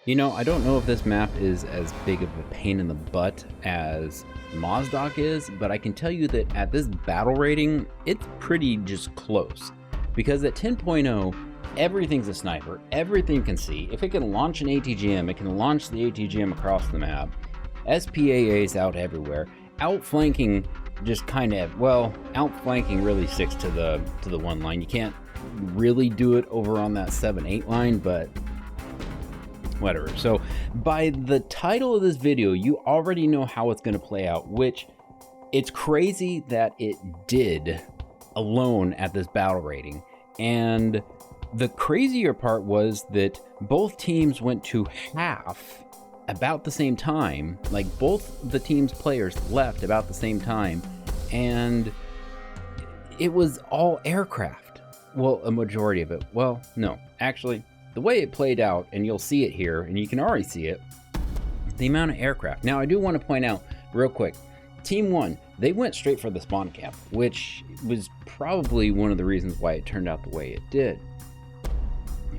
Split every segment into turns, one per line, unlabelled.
You know, I don't know if this map is as big of a pain in the butt as Mozdok is, but I can tell you that at this battle rating, it's pretty just close. Because at 10.0, everything's a sniper, everything can see. If it can launch an ATGM, it can launch the ATGM across the map. SPAA's out everywhere. Outflanking just kind of, well, outflanking really sticks to the one line. You can't really do it over on that 7-8 line, but whatever. So by the title of this video, you already know how it's going to play out, which it's crazy that it did alone at this battle rating. And the crazier part was that both teams went to half about the same time. Like, both the team's players left about the same time, and it was all aircraft. Well, a majority of it. Well, no, actually, the way it played out, and you'll see it here, and you can already see it, the amount of aircraft. Now, I do want to point out real quick, Team 1, they went straight for the spawn camp, which was probably one of the reasons why it turned out the way it did.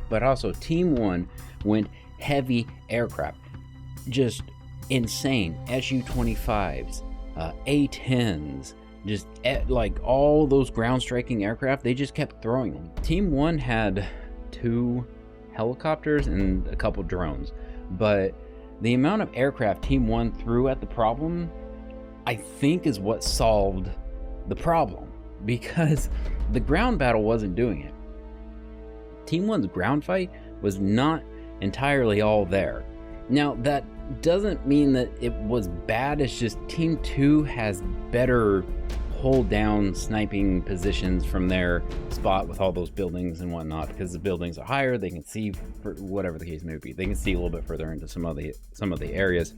But also, Team 1 went heavy aircraft. Just insane. Su-25s, A-10s, just like all those ground striking aircraft, they just kept throwing them. Team 1 had 2 helicopters and a couple drones, but the amount of aircraft Team 1 threw at the problem, I think, is what solved the problem, because the ground battle wasn't doing it. Team 1's ground fight was not entirely all there. Now, that doesn't mean that it was bad, it's just Team 2 has better hold down sniping positions from their spot with all those buildings and whatnot, because the buildings are higher, they can see, for whatever the case may be, they can see a little bit further into some of the areas.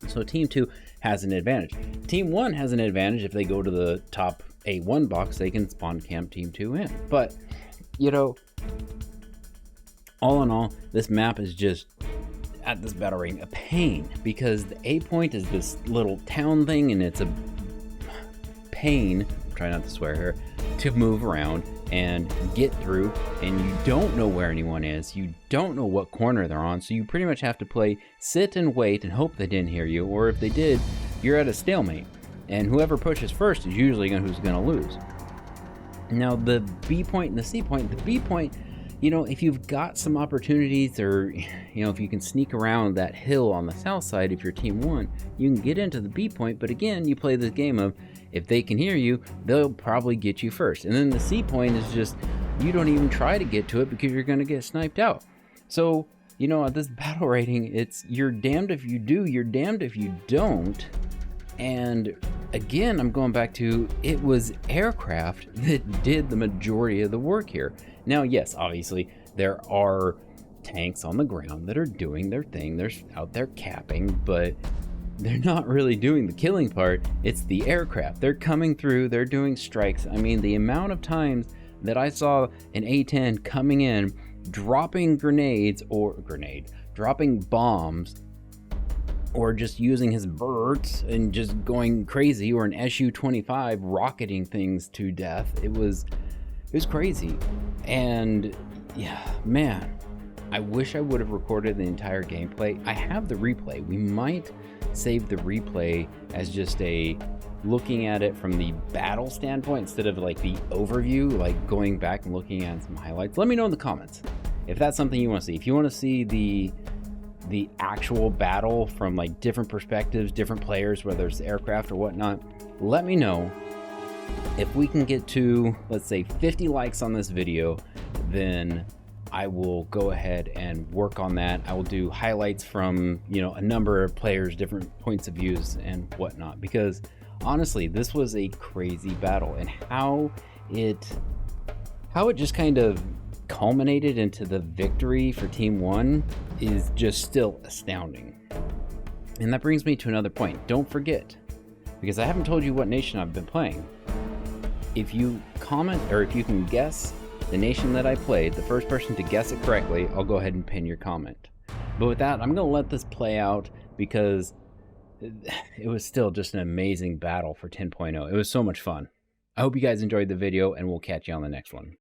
So Team 2 has an advantage. Team 1 has an advantage. If they go to the top A1 box, they can spawn camp Team 2 in. But, you know, all in all, this map is just, at this battle rating, a pain, because the A point is this little town thing, and it's a pain, try not to swear here, to move around and get through, and you don't know where anyone is, you don't know what corner they're on, so you pretty much have to play sit and wait and hope they didn't hear you, or if they did, you're at a stalemate, and whoever pushes first is usually who's going to lose. Now, the B point and the C point, the B point, you know, if you've got some opportunities, or, you know, if you can sneak around that hill on the south side, if you're Team 1, you can get into the B point, but again, you play this game of, if they can hear you, they'll probably get you first. And then the C point is just, you don't even try to get to it because you're going to get sniped out. So, you know, at this battle rating, it's, you're damned if you do, you're damned if you don't. And again, I'm going back to, it was aircraft that did the majority of the work here. Now, yes, obviously, there are tanks on the ground that are doing their thing. They're out there capping, but they're not really doing the killing part. It's the aircraft. They're coming through, they're doing strikes. I mean, the amount of times that I saw an A-10 coming in, dropping dropping bombs, or just using his birds and just going crazy, or an Su-25 rocketing things to death. It was crazy. And yeah, man, I wish I would have recorded the entire gameplay. I have the replay. We might save the replay as just a looking at it from the battle standpoint instead of like the overview, like going back and looking at some highlights. Let me know in the comments if that's something you want to see. If you want to see the actual battle from like different perspectives, different players, whether it's aircraft or whatnot, let me know. If we can get to, let's say, 50 likes on this video, then I will go ahead and work on that. I will do highlights from, you know, a number of players, different points of views and whatnot, because honestly, this was a crazy battle, and how it just kind of culminated into the victory for Team 1 is just still astounding. And that brings me to another point. Don't forget, because I haven't told you what nation I've been playing. If you comment, or if you can guess the nation that I played, the first person to guess it correctly, I'll go ahead and pin your comment. But with that, I'm going to let this play out, because it was still just an amazing battle for 10.0. It was so much fun. I hope you guys enjoyed the video, and we'll catch you on the next one.